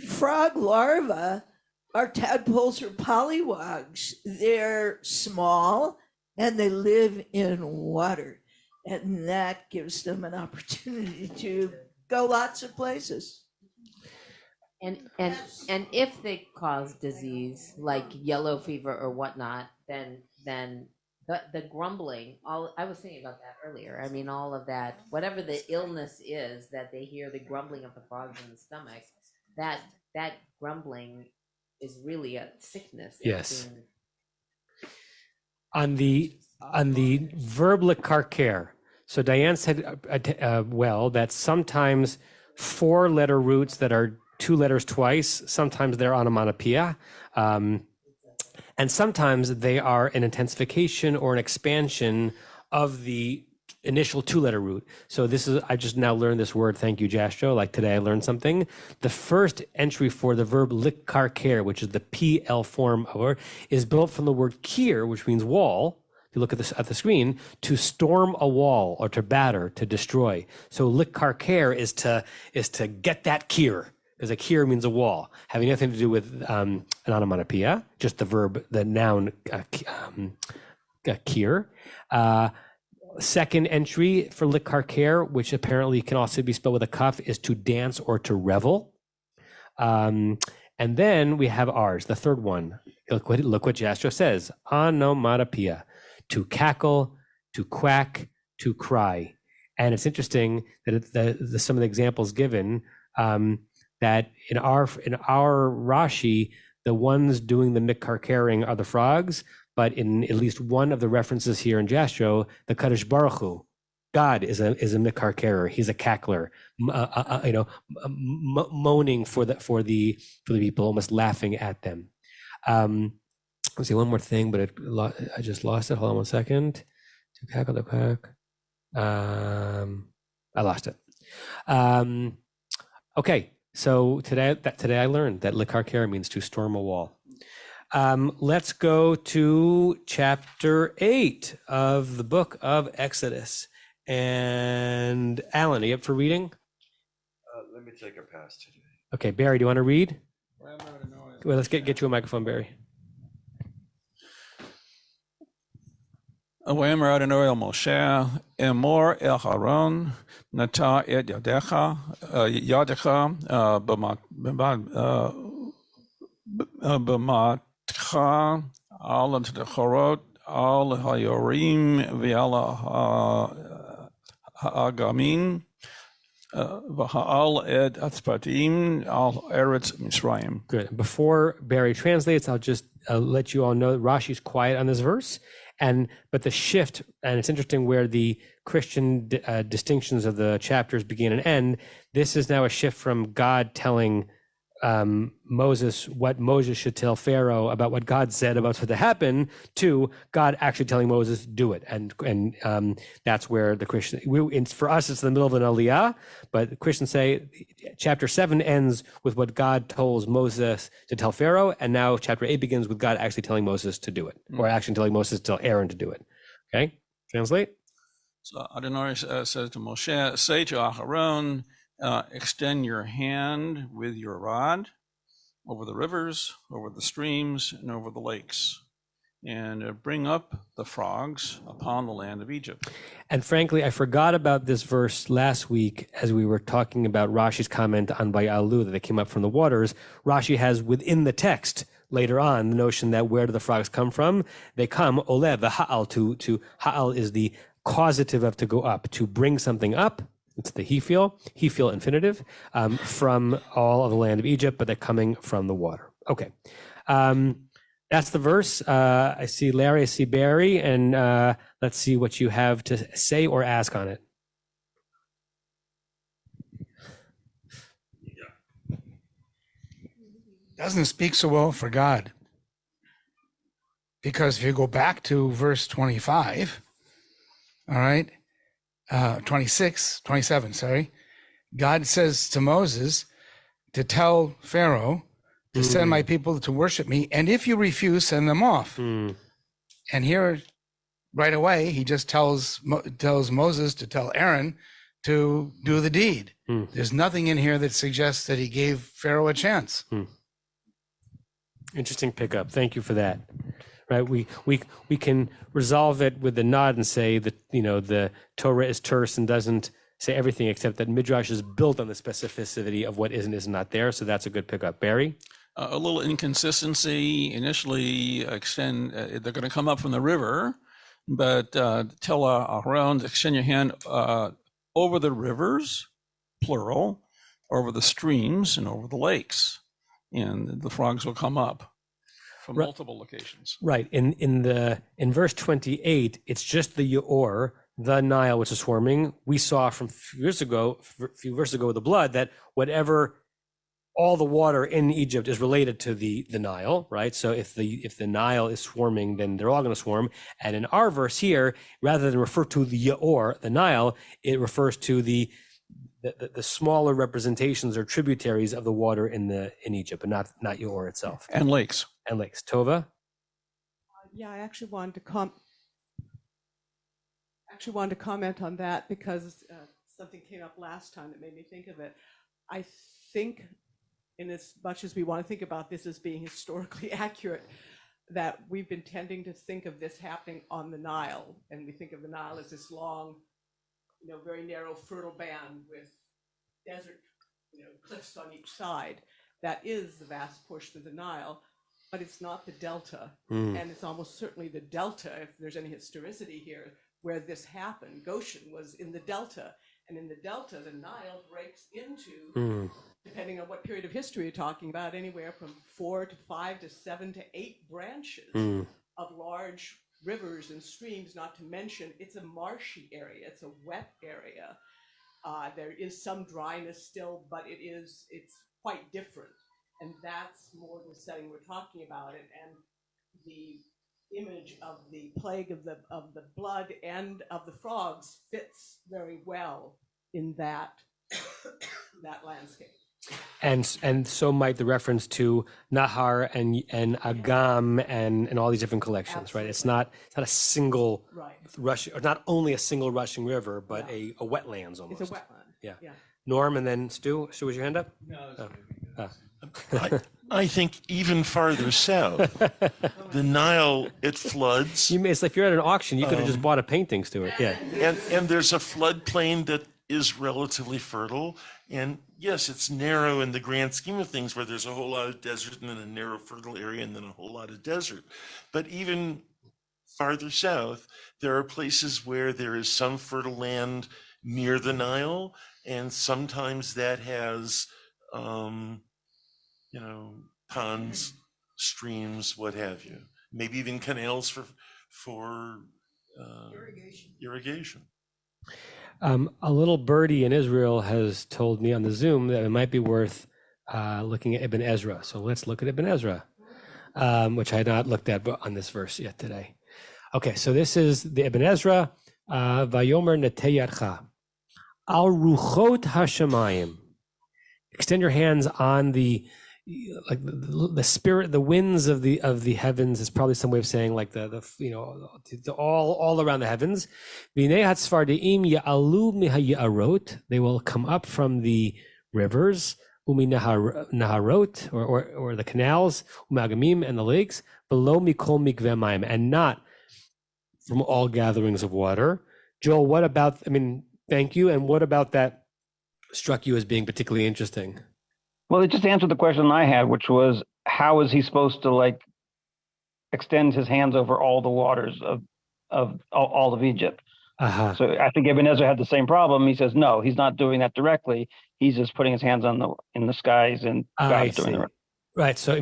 frog larvae are tadpoles or polywogs. They're small and they live in water, and that gives them an opportunity to go lots of places.
And if they cause disease like yellow fever or whatnot, then the grumbling, I was thinking about that earlier. I mean, all of that, whatever the illness is that they hear the grumbling of the frogs in the stomach, that grumbling is really a sickness.
Yes. On the verb likarker, so Diane said that sometimes 4-letter roots that are 2 letters twice, sometimes they're onomatopoeia, and sometimes they are an intensification or an expansion of the initial 2-letter root. So I just now learned this word. Thank you, Jastro. Like today I learned something. The first entry for the verb likarker, which is the PL form of it, is built from the word kir, which means wall. If you look at the screen, to storm a wall or to batter, to destroy. So likarker is to get that kir, because a kir means a wall, having nothing to do with an onomatopoeia, just the verb, the noun kir. Second entry for likarker, which apparently can also be spelled with a kaf, is to dance or to revel. And then we have ours, the third one. Look what Jastro says, onomatopoeia, to cackle, to quack, to cry. And it's interesting that some of the examples given, that in our Rashi, the ones doing the mikarkering are the frogs, but in at least one of the references here in Jastro, the Kadosh Baruch Hu God is a mikarkerer. He's a cackler, moaning for the people, almost laughing at them. Let's see one more thing, but I just lost it. Hold on one second. To cackle, to quack. I lost it. Okay, so today I learned that likarker means to storm a wall. Let's go to chapter 8 of the book of Exodus. And Alan, are you up for reading?
Let me take a pass today.
Okay, Barry, do you want to read? Well, let's get you a microphone, Barry.
V'amer Adonai el Moshe, emor el Haron, nata et yadecha b'matcha al tachorot al hayorim v'al ha'agamin v'ha'al et atzpatim al eretz Mitzrayim.
Good. Before Barry translates, I'll just let you all know that Rashi's quiet on this verse. But the shift, and it's interesting where the Christian distinctions of the chapters begin and end. This is now a shift from God telling Moses what Moses should tell Pharaoh about what God said about what's to happen, to God actually telling Moses, do it. And that's where the Christian, for us, it's the middle of an aliyah, but Christians say chapter 7 ends with what God told Moses to tell Pharaoh, and now chapter 8 begins with God actually telling Moses to do it, or actually telling Moses to tell Aaron to do it. Okay, translate.
So Adonai says to Moshe, say to Aharon, extend your hand with your rod over the rivers, over the streams, and over the lakes, and bring up the frogs upon the land of Egypt.
And frankly, I forgot about this verse last week as we were talking about Rashi's comment on Bayalu, that they came up from the waters. Rashi has within the text later on the notion that where do the frogs come from? They come, olev, the ha'al, to ha'al is the causative of to go up, to bring something up. It's the he-feel infinitive, from all of the land of Egypt, but they're coming from the water. Okay. That's the verse. I see Larry, I see Barry, and let's see what you have to say or ask on it.
Doesn't speak so well for God. Because if you go back to verse 25, all right, 27, sorry, God says to Moses to tell Pharaoh to send my people to worship me, and if you refuse, send them off. And here, right away, he just tells Moses to tell Aaron to do the deed. There's nothing in here that suggests that he gave Pharaoh a chance.
Interesting pickup. Thank you for that. Right, we can resolve it with a nod and say that the Torah is terse and doesn't say everything, except that Midrash is built on the specificity of what is and is not there. So that's a good pickup. Barry?
A little inconsistency. Initially, they're going to come up from the river, but tell Aaron to extend your hand over the rivers, plural, over the streams, and over the lakes, and the frogs will come up from multiple locations.
Right. In verse 28, it's just the Yaor, the Nile, which is swarming. We saw from a few verses ago with the blood that whatever all the water in Egypt is related to the Nile, right? So if the Nile is swarming, then they're all going to swarm. And in our verse here, rather than refer to the Yaor, the Nile, it refers to the smaller representations or tributaries of the water in Egypt, but not Yaor itself.
And lakes.
Tova?
Yeah, I actually wanted to comment on that because something came up last time that made me think of it. I think, in as much as we want to think about this as being historically accurate, that we've been tending to think of this happening on the Nile, and we think of the Nile as this long, very narrow, fertile band with desert, cliffs on each side. That is the vast push through the Nile, but it's not the delta. And it's almost certainly the delta, if there's any historicity here, where this happened. Goshen was in the delta, and in the delta, the Nile breaks into, depending on what period of history you're talking about, anywhere from 4 to 5 to 7 to 8 branches of large rivers and streams, not to mention it's a marshy area, it's a wet area. There is some dryness still, but it's quite different. And that's more the setting we're talking about. And the image of the plague of the blood and of the frogs fits very well in that landscape.
And so might the reference to Nahar and Agam and all these different collections,
Absolutely.
right? It's not a single
Right.
rush, or not only a single rushing river, but a wetlands almost.
It's a wetland.
Yeah.
Yeah.
Norm, and then Stu. Stu, was your hand up?
No,
I think even farther south, the Nile, it floods.
It's like you're at an auction. You could have just bought a painting, Stuart. Yeah.
And there's a floodplain that is relatively fertile. And yes, it's narrow in the grand scheme of things, where there's a whole lot of desert and then a narrow fertile area and then a whole lot of desert. But even farther south, there are places where there is some fertile land near the Nile, and sometimes that has ponds, streams, what have you, maybe even canals for irrigation.
A little birdie in Israel has told me on the Zoom that it might be worth looking at Ibn Ezra. So let's look at Ibn Ezra, which I had not looked at on this verse yet today. Okay, so this is the Ibn Ezra, Vayomer Neteyatcha, Al Ruchot Hashemayim. Extend your hands on the spirit, the winds of the heavens is probably some way of saying like the all around the heavens. V'nei hatzfardeim ya'alu mihayaarot. They will come up from the rivers, umi naharot, or the canals, umagamim, and the lakes, below mikol mikveh mayim, and not from all gatherings of water. Joel, what about? Thank you. And what about that struck you as being particularly interesting?
Well, it just answered the question I had, which was, how is he supposed to extend his hands over all the waters of all of Egypt?
Uh-huh.
So I think Ibn Ezra had the same problem. He says, no, he's not doing that directly. He's just putting his hands in the skies, and God's doing the rest.
Right. So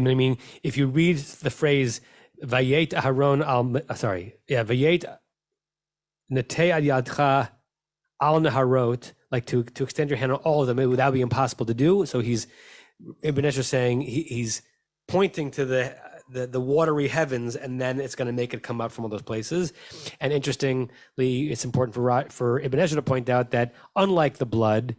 if you read the phrase Vayet Aharon Vayet Netei ad yadcha al naharot, like to extend your hand on all of them, that would be impossible to do. So Ibn Ezra saying he's pointing to the watery heavens, and then it's going to make it come up from all those places. And interestingly, it's important for Ibn Ezra to point out that unlike the blood,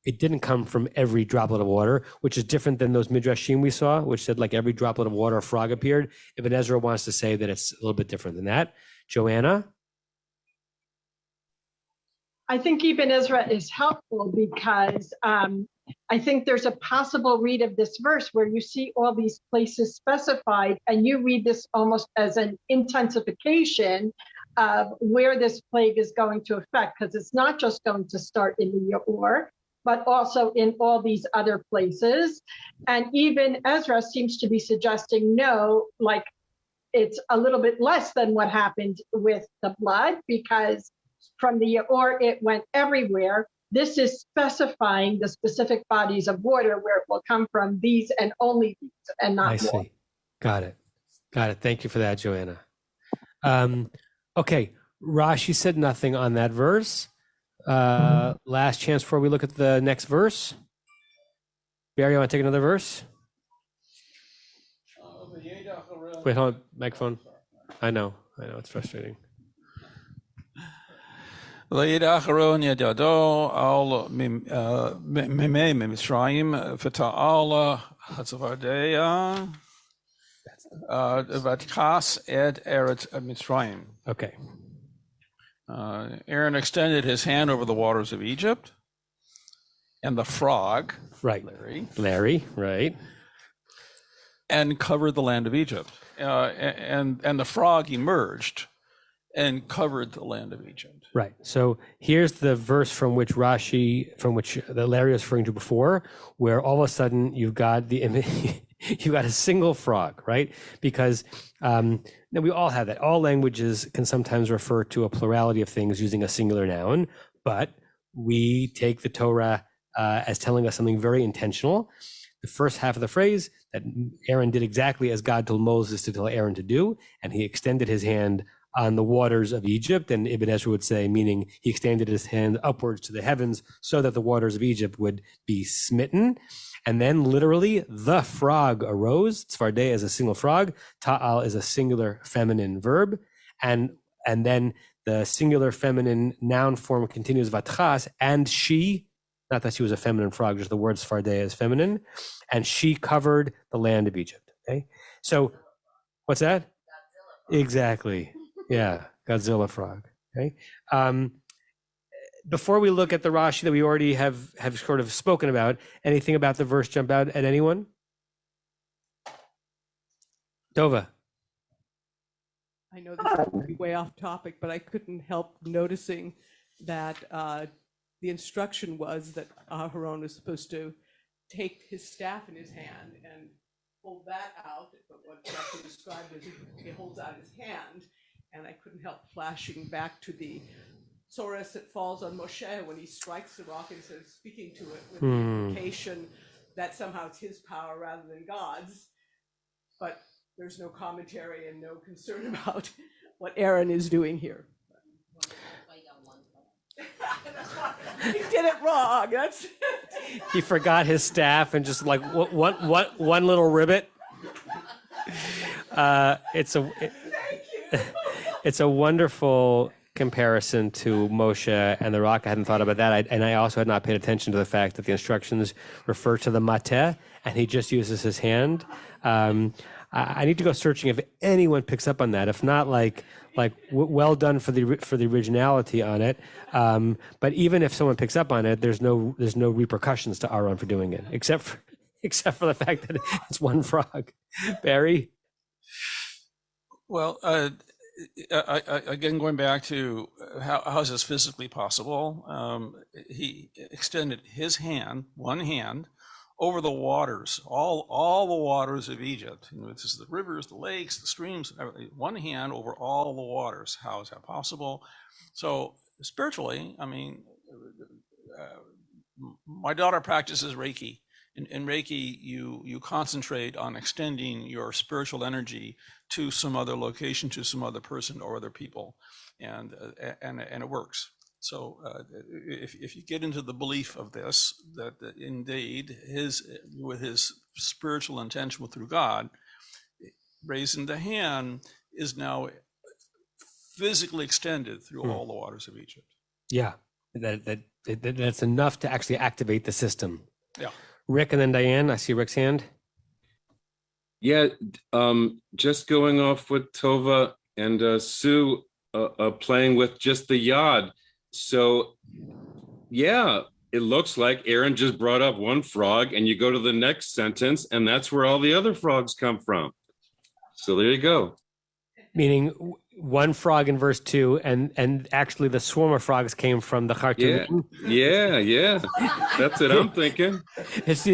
it didn't come from every droplet of water, which is different than those midrashim we saw, which said like every droplet of water a frog appeared. Ibn Ezra wants to say that it's a little bit different than that. Joanna?
I think Ibn Ezra is helpful because I think there's a possible read of this verse where you see all these places specified, and you read this almost as an intensification of where this plague is going to affect, because it's not just going to start in the Yaor, but also in all these other places. And even Ezra seems to be suggesting, no, like it's a little bit less than what happened with the blood, because from the Yaor, it went everywhere. This is specifying the specific bodies of water where it will come from, these and only these, and not more.
I see. Got it. Thank you for that, Joanna. Okay, Rashi said nothing on that verse. Last chance before we look at the next verse. Barry, you want to take another verse? Wait, hold on, microphone. I know, it's frustrating.
Vayed Aharon yad yado al mimei Mitzrayim v'ta'al hatzvardeya v'tkas et eretz Mitzrayim.
Okay.
Aaron extended his hand over the waters of Egypt, and the frog,
right, Larry, right,
and covered the land of Egypt, and the frog emerged and covered the land of Egypt.
Right. So here's the verse from which Larry was referring to before, where all of a sudden you've got you've got a single frog, right? Because we all have that. All languages can sometimes refer to a plurality of things using a singular noun, but we take the Torah as telling us something very intentional. The first half of the phrase, that Aaron did exactly as God told Moses to tell Aaron to do, and he extended his hand on the waters of Egypt. And Ibn Ezra would say, meaning he extended his hand upwards to the heavens so that the waters of Egypt would be smitten. And then literally the frog arose. Tzfardeh is a single frog. Ta'al is a singular feminine verb. And then the singular feminine noun form continues vatchas, and she, not that she was a feminine frog, just the word Tzfardeh is feminine, and she covered the land of Egypt. Okay, so what's that? Godzilla. Exactly. Yeah, Godzilla frog. Okay. Before we look at the Rashi that we already have sort of spoken about, anything about the verse jump out at anyone? Tova.
I know this is way off topic, but I couldn't help noticing that the instruction was that Aharon was supposed to take his staff in his hand and hold that out, but what Rashi described as he holds out his hand, and I couldn't help flashing back to the Soros that falls on Moshe when he strikes the rock and says, speaking to it with the implication that somehow it's his power rather than God's, but there's no commentary and no concern about what Aaron is doing here. He did it wrong. That's
He forgot his staff and just like one little ribbit. It's a wonderful comparison to Moshe and the rock. I hadn't thought about that. And I also had not paid attention to the fact that the instructions refer to the mateh and he just uses his hand. I need to go searching if anyone picks up on that. If not, well done for the originality on it. But even if someone picks up on it, there's no repercussions to Aaron for doing it, except for the fact that it's one frog. Barry?
Well, again, going back to how is this physically possible? He extended his hand, one hand, over the waters, all the waters of Egypt. This is the rivers, the lakes, the streams, everything. One hand over all the waters. How is that possible? So spiritually, I mean, my daughter practices Reiki. In Reiki, you concentrate on extending your spiritual energy to some other location, to some other person or other people, and it works. So if you get into the belief of this, that indeed with his spiritual intention through God, raising the hand is now physically extended through all the waters of Egypt.
Yeah, that's enough to actually activate the system.
Yeah.
Rick and then Diane. I see Rick's hand.
Yeah, just going off with Tova and Sue playing with just the yod. So, yeah, it looks like Aaron just brought up one frog, and you go to the next sentence, and that's where all the other frogs come from. So there you go.
Meaning one frog in verse 2, and actually the swarm of frogs came from the Khartoum.
Yeah. That's what I'm thinking.
It's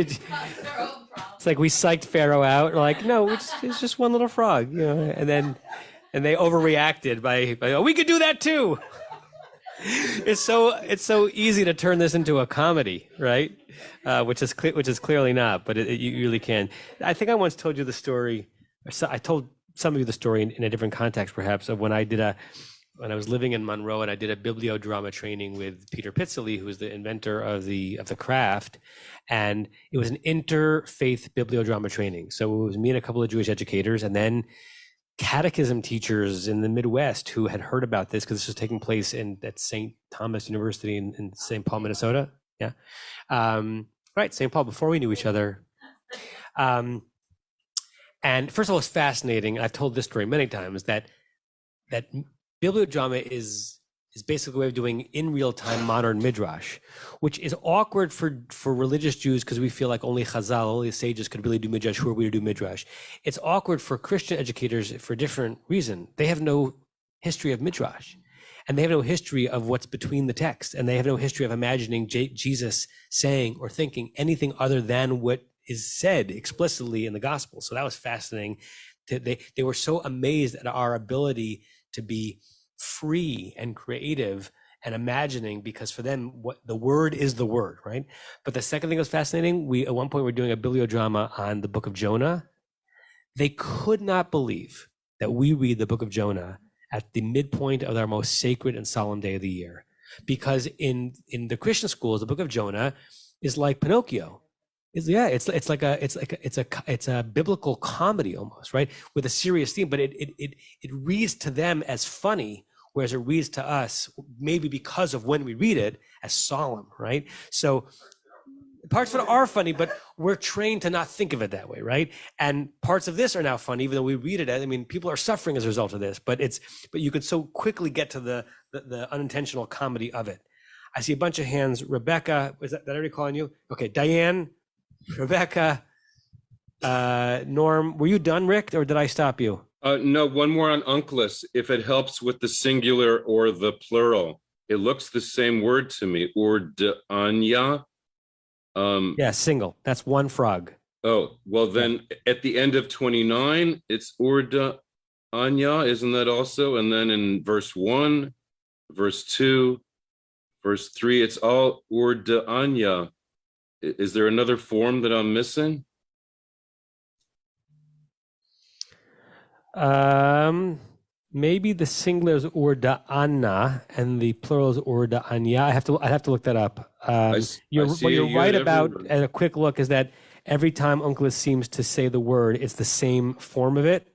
like we psyched Pharaoh out. We're like, no, it's just one little frog, and they overreacted by oh, we could do that too. It's so easy to turn this into a comedy, right? Which is clearly not, but you really can. I think I once told you the story. I told some of you the story in a different context, perhaps, of when I was living in Monroe and I did a bibliodrama training with Peter Pitzley, who was the inventor of the craft, and it was an interfaith bibliodrama training. So it was me and a couple of Jewish educators, and then catechism teachers in the Midwest who had heard about this because this was taking place at St. Thomas University in St. Paul, Minnesota. Yeah. Right, St. Paul, before we knew each other. And first of all, it's fascinating. I've told this story many times that bibliodrama is basically a way of doing in real time modern midrash, which is awkward for religious Jews because we feel like only Chazal, only the sages could really do midrash. Who are we to do midrash? It's awkward for Christian educators for a different reason. They have no history of midrash, and they have no history of what's between the text, and they have no history of imagining Jesus saying or thinking anything other than what is said explicitly in the gospel. So that was fascinating. They were so amazed at our ability to be free and creative and imagining, because for them, what the word is the word, right? But the second thing that was fascinating, we at one point were doing a bibliodrama on the book of Jonah. They could not believe that we read the book of Jonah at the midpoint of our most sacred and solemn day of the year. Because in the Christian schools, the book of Jonah is like Pinocchio. It's a biblical comedy almost, right? With a serious theme, but it reads to them as funny, whereas it reads to us, maybe because of when we read it, as solemn, right? So parts of it are funny, but we're trained to not think of it that way, right? And parts of this are now funny, even though we read it as, I mean, people are suffering as a result of this, but you could so quickly get to the unintentional comedy of it. I see a bunch of hands. Rebecca, was that, did I already call on you? Okay, Diane, Rebecca, Norm, were you done, Rick, or did I stop you?
No, one more on unclis. If it helps with the singular or the plural, it looks the same word to me. Or de anya.
Yeah, single. That's one frog.
Oh, well then at the end of 29, it's or de anya, isn't that also? And then in verse 1, verse 2, verse 3, it's all or de anya. Is there another form that I'm missing?
Maybe the singular is urda anna and the plural is urda anya. I'd have to look that up. What you're right about at a quick look is that every time Unclus seems to say the word, it's the same form of it.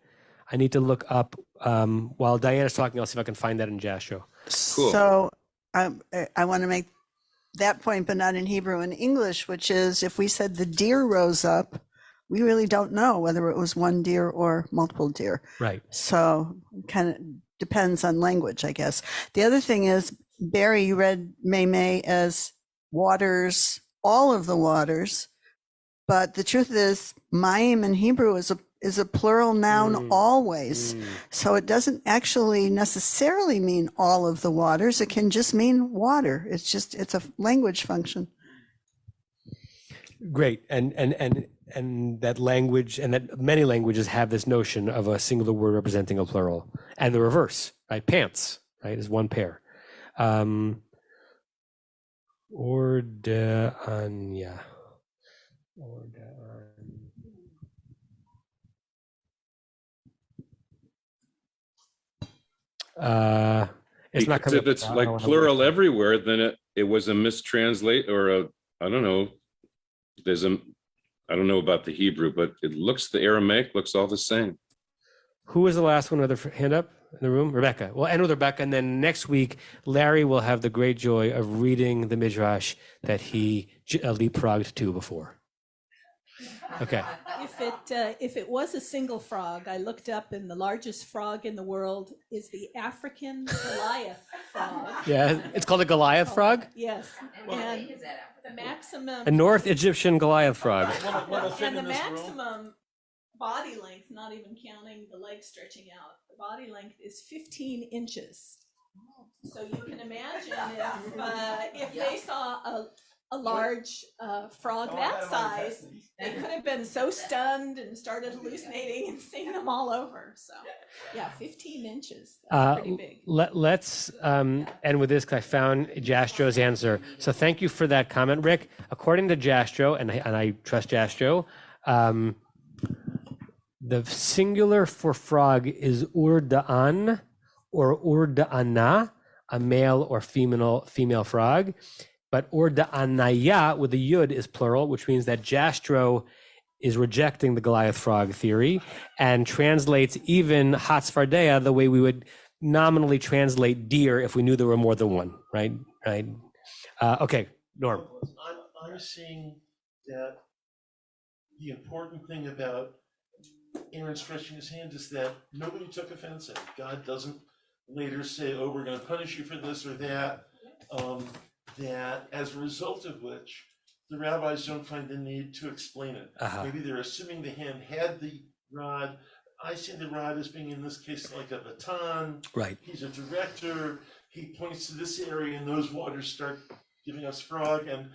I need to look up while Diana's talking. I'll see if I can find that in Jastrow.
Cool.
So I want to make that point, but not in Hebrew, in English, which is if we said the deer rose up, we really don't know whether it was one deer or multiple deer.
Right.
So kind of depends on language, I guess. The other thing is, Barry, you read May as waters, all of the waters, but the truth is Mayim in Hebrew is a plural noun always. So it doesn't actually necessarily mean all of the waters. It can just mean water. It's a language function.
Great. And that language and that many languages have this notion of a singular word representing a plural, and the reverse, right? Pants, right, is one pair. Ordeanya. It's not coming.
If it's like plural everywhere, then it was a mistranslate or I don't know. I don't know about the Hebrew, but the Aramaic looks all the same.
Who was the last one with their hand up in the room? Rebecca. We'll end with Rebecca, and then next week, Larry will have the great joy of reading the Midrash that he leapfrogged to before. Okay.
If it was a single frog, I looked up, and the largest frog in the world is the African Goliath frog.
Yeah, it's called a Goliath frog?
Yes. And the maximum...
A North Egyptian Goliath frog.
And the maximum body length, not even counting the legs stretching out, the body length is 15 inches. So you can imagine if they saw a large frog that size, they could have been so stunned and started hallucinating and seeing them all over. So, yeah, 15 inches. That's pretty big.
Let's end with this because I found Jastrow's answer. So thank you for that comment, Rick. According to Jastrow, and I trust Jastrow, the singular for frog is urda'an or urda'ana, a male or female frog. But urda'anaya with the yud is plural, which means that Jastrow is rejecting the Goliath frog theory and translates even Hatzfardea the way we would nominally translate deer if we knew there were more than one, right? Okay, Norm.
I'm seeing that the important thing about Aaron stretching his hand is that nobody took offense at it. God doesn't later say, oh, we're going to punish you for this or that. That as a result of which the rabbis don't find the need to explain it. Maybe they're assuming the hand had the rod. I see the rod as being in this case like a baton.
Right.
He's a director. He points to this area and those waters start giving us frog, and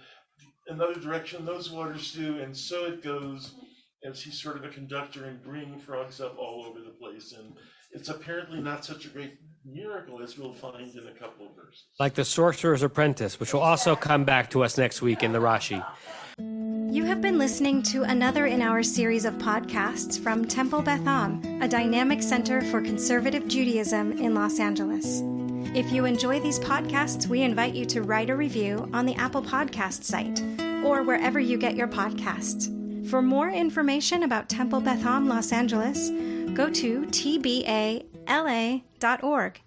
another direction those waters do, and so it goes as he's sort of a conductor and bringing frogs up all over the place. And it's apparently not such a great miracle as we'll find in a couple of verses.
Like the Sorcerer's Apprentice, which will also come back to us next week in the Rashi.
You have been listening to another in our series of podcasts from Temple Beth Am, a dynamic center for conservative Judaism in Los Angeles. If you enjoy these podcasts, we invite you to write a review on the Apple Podcast site or wherever you get your podcasts. For more information about Temple Beth Am Los Angeles, go to tbala.org.